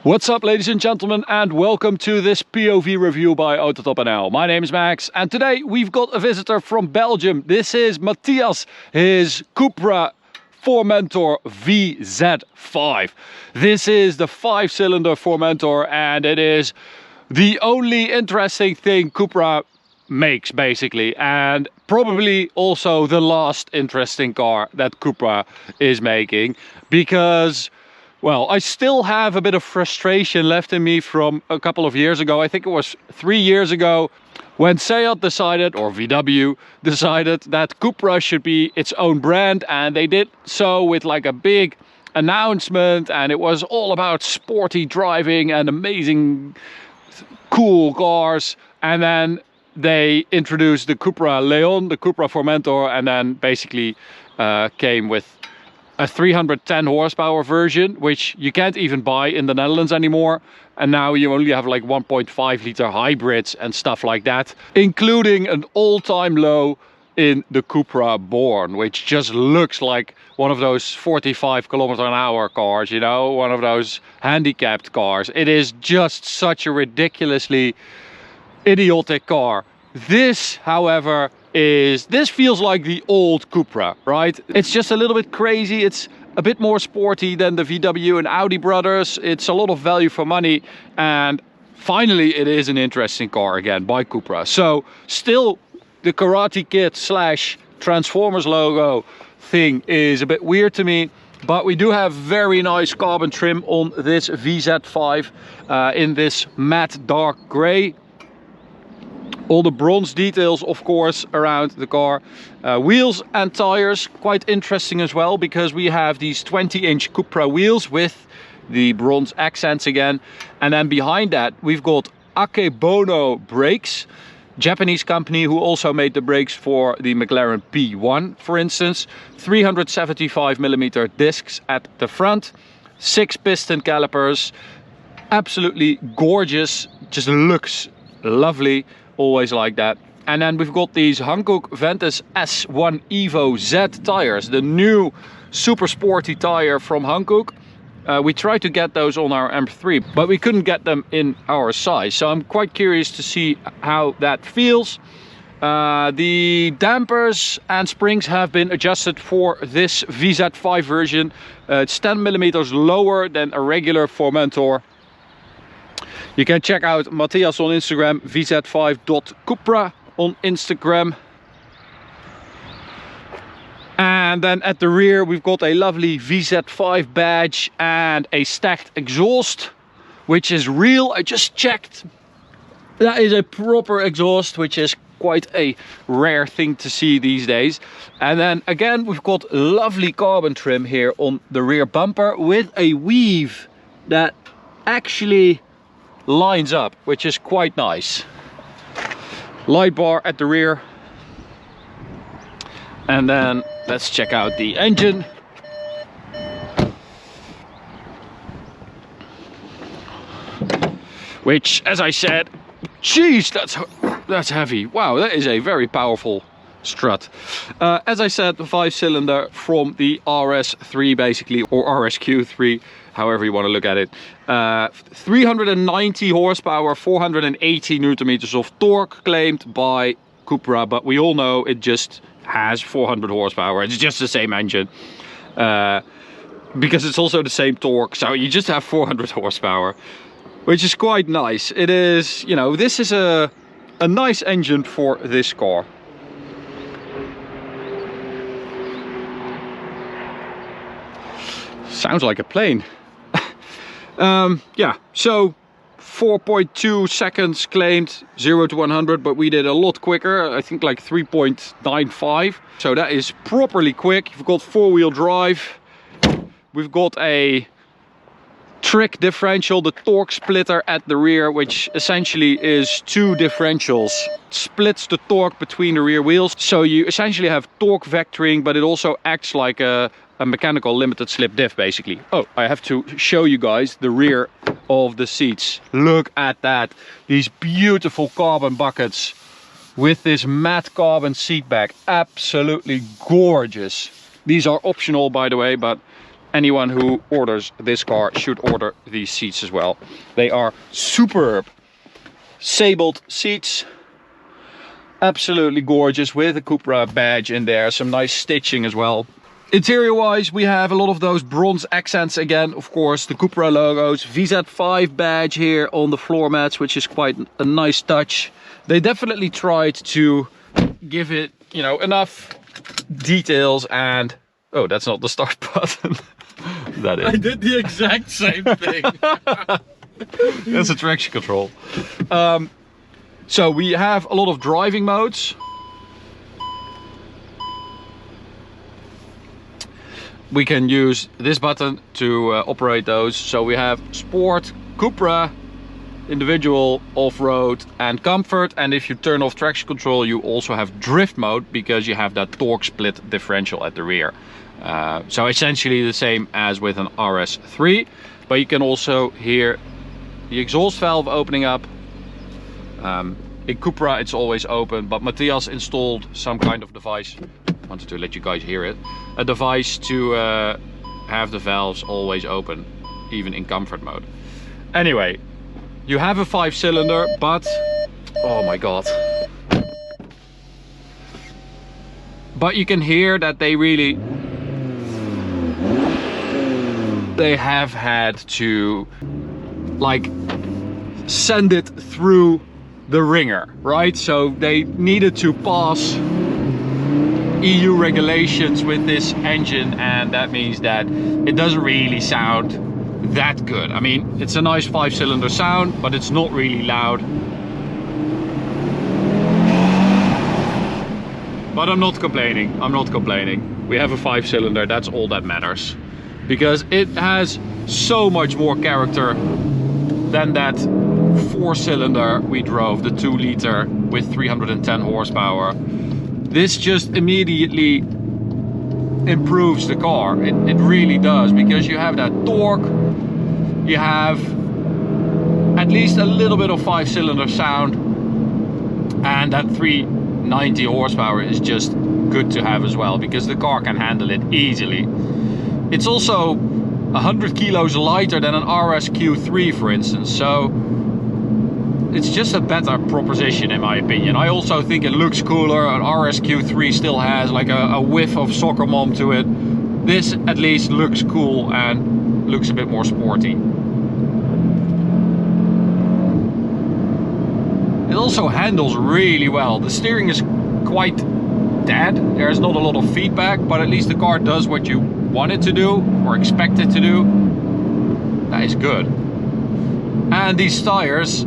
What's up, ladies and gentlemen, and welcome to this POV review by Autobahn. My name is Max, and today we've got a visitor from Belgium. This is Matthias, his CUPRA FORMENTOR VZ5. This is the 5-cylinder Formentor, and it is the only interesting thing CUPRA makes, basically, and probably also the last interesting car that CUPRA is making, because well, I still have a bit of frustration left in me from a couple of years ago. I think it was 3 years ago when Seat decided, or VW decided, that CUPRA should be its own brand, and they did so with like a big announcement, and it was all about sporty driving and amazing cool cars. And then they introduced the CUPRA Leon, the CUPRA Formentor, and then basically came with a 310 horsepower version, which you can't even buy in the Netherlands anymore. And now you only have like 1.5 liter hybrids and stuff like that, including an all-time low in the CUPRA Born, which just looks like one of those 45 km/h cars, you know, one of those handicapped cars. It is just such a ridiculously idiotic car. This, however, this feels like the old CUPRA, right? It's just a little bit crazy. It's a bit more sporty than the VW and Audi brothers. It's a lot of value for money, and finally it is an interesting car again by CUPRA. So still the Karate Kid slash Transformers logo thing is a bit weird to me, but we do have very nice carbon trim on this VZ5 in this matte dark gray. All the bronze details, of course, around the car. Wheels and tires, quite interesting as well, because we have these 20-inch CUPRA wheels with the bronze accents again. And then behind that, we've got Akebono brakes, Japanese company who also made the brakes for the McLaren P1, for instance. 375mm discs at the front, 6 piston calipers, absolutely gorgeous, just looks lovely. Always like that. And then we've got these Hankook Ventus S1 Evo Z tires, the new super sporty tire from Hankook. We tried to get those on our M3, but we couldn't get them in our size. So I'm quite curious to see how that feels. The dampers and springs have been adjusted for this VZ5 version. It's 10mm lower than a regular Formentor. You can check out Matthias on Instagram, vz5.cupra on Instagram. And then at the rear we've got a lovely VZ5 badge and a stacked exhaust, which is real. I just checked. That is a proper exhaust, which is quite a rare thing to see these days. And then again, we've got lovely carbon trim here on the rear bumper with a weave that actually lines up, which is quite nice. Light bar at the rear. And then let's check out the engine. Which, as I said, geez, that's heavy. Wow, that is a very powerful strut. As I said, the 5-cylinder from the RS3 basically, or RSQ3, however you want to look at it. 390 horsepower, 480 newton meters of torque claimed by CUPRA, but we all know it just has 400 horsepower. It's just the same engine, because it's also the same torque, so you just have 400 horsepower, which is quite nice. It is, you know, this is a nice engine for this car. Sounds like a plane. Yeah, so 4.2 seconds claimed 0 to 100, but we did a lot quicker. I think like 3.95. So that is properly quick. You've got 4-wheel drive. We've got a trick differential, the torque splitter at the rear, which essentially is 2 differentials. Splits the torque between the rear wheels. So you essentially have torque vectoring, but it also acts like a mechanical limited slip diff, basically. Oh, I have to show you guys the rear of the seats. Look at that. These beautiful carbon buckets with this matte carbon seat back. Absolutely gorgeous. These are optional, by the way, but anyone who orders this car should order these seats as well. They are superb. Sabled seats. Absolutely gorgeous with a CUPRA badge in there. Some nice stitching as well. Interior wise, we have a lot of those bronze accents again. Of course, the CUPRA logos. VZ5 badge here on the floor mats, which is quite a nice touch. They definitely tried to give it, you know, enough details and... Oh, that's not the start button. That is. I did the exact same thing. That's a traction control. So we have a lot of driving modes. We can use this button to operate those. So we have Sport, CUPRA, Individual, Off-Road and Comfort. And if you turn off traction control, you also have Drift mode because you have that torque split differential at the rear. So essentially the same as with an RS3. But you can also hear the exhaust valve opening up. In CUPRA it's always open, but Matthias installed some kind of device. I wanted to let you guys hear it. A device to have the valves always open, even in comfort mode. Anyway, you have a 5-cylinder, but oh my god. But you can hear that they have had to like send it through the ringer, right? So they needed to pass EU regulations with this engine, and that means that it doesn't really sound that good. I mean, it's a nice 5-cylinder sound, but it's not really loud. But I'm not complaining. I'm not complaining. We have a 5-cylinder, that's all that matters. Because it has so much more character than that 4-cylinder we drove, the 2-liter with 310 horsepower. This just immediately improves the car. It really does, because you have that torque, you have at least a little bit of 5-cylinder sound, and that 390 horsepower is just good to have as well, because the car can handle it easily. It's also 100 kilos lighter than an RSQ3, for instance, so it's just a better proposition in my opinion. I also think it looks cooler. An RSQ3 still has like a whiff of soccer mom to it. This at least looks cool and looks a bit more sporty. It also handles really well. The steering is quite dead. There's not a lot of feedback, but at least the car does what you want it to do or expect it to do. That is good. And these tires,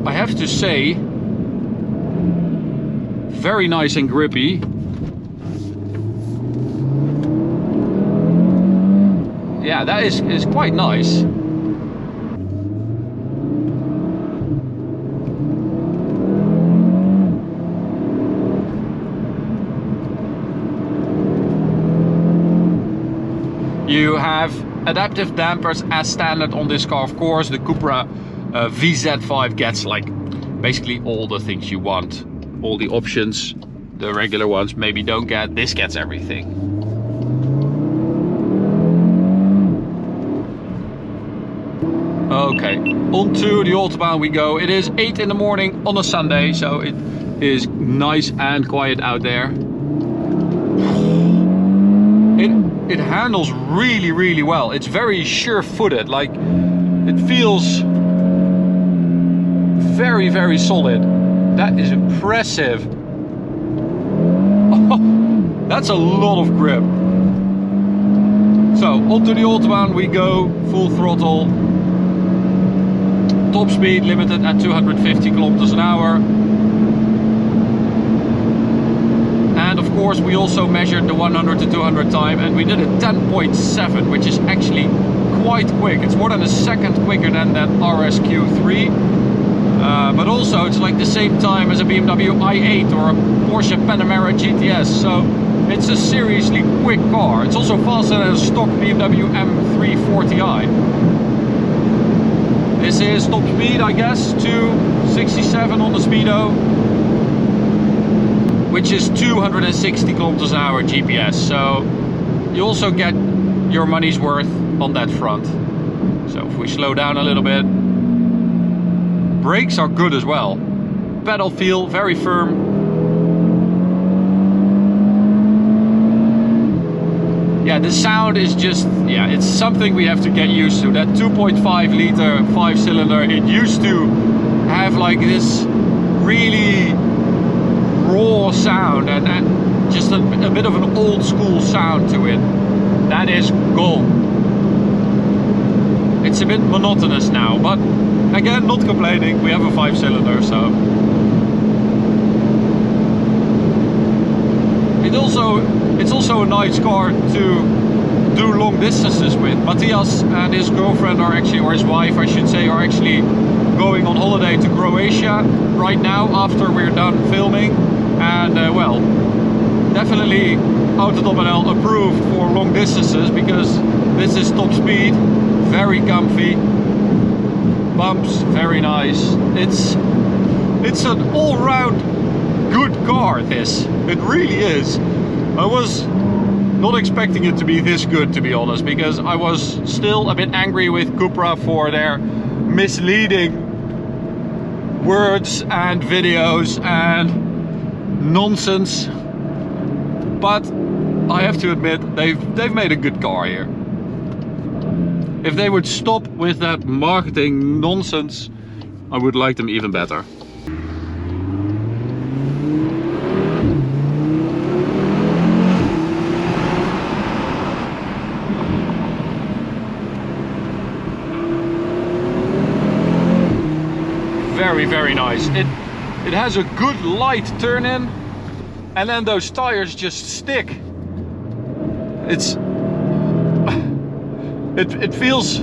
I have to say, very nice and grippy. Yeah, that is quite nice. You have adaptive dampers as standard on this car, of course. The CUPRA VZ5 gets like basically all the things you want. All the options the regular ones maybe don't get. This gets everything. Okay, onto the Autobahn we go. It is 8 in the morning on a Sunday, so it is nice and quiet out there. It handles really well. It's very sure-footed, like it feels very solid. That is impressive. Oh, that's a lot of grip. So onto the Autobahn we go, full throttle. Top speed limited at 250 kilometers an hour. And of course we also measured the 100 to 200 time, and we did a 10.7, which is actually quite quick. It's more than a second quicker than that RSQ3. But also it's like the same time as a BMW i8 or a Porsche Panamera GTS, so it's a seriously quick car. It's also faster than a stock BMW M340i. This is top speed, I guess, 267 on the speedo, which is 260 kilometers an hour GPS. So you also get your money's worth on that front. So if we slow down a little bit, brakes are good as well. Pedal feel very firm. Yeah, the sound is just, yeah, it's something we have to get used to. That 2.5 liter 5-cylinder, it used to have like this really raw sound and just a bit of an old school sound to it. That is gone. It's a bit monotonous now, but again, not complaining. We have a 5-cylinder, so it's also a nice car to do long distances with. Matthias and his girlfriend are actually, or his wife I should say, are actually going on holiday to Croatia right now after we're done filming. And well, definitely Autobahn approved for long distances, because this is top speed, very comfy, bumps very nice. It's an all-round good car, this. It really is. I was not expecting it to be this good, to be honest, because I was still a bit angry with CUPRA for their misleading words and videos and nonsense. But I have to admit, they've made a good car here. If they would stop with that marketing nonsense, I would like them even better. Very, very nice. It has a good light turn in, and then those tires just stick. It feels,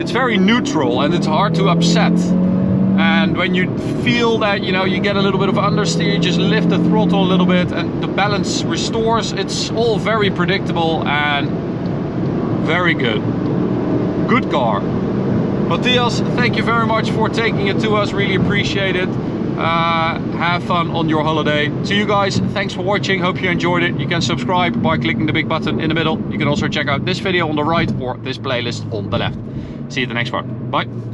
it's very neutral and it's hard to upset. And when you feel that, you know, you get a little bit of understeer, you just lift the throttle a little bit and the balance restores. It's all very predictable and very good. Good car. Matthias, thank you very much for taking it to us, really appreciate it. Have fun on your holiday. To you guys, thanks for watching, hope you enjoyed it. You can subscribe by clicking the big button in the middle. You can also check out this video on the right or this playlist on the left. See you in the next one. Bye.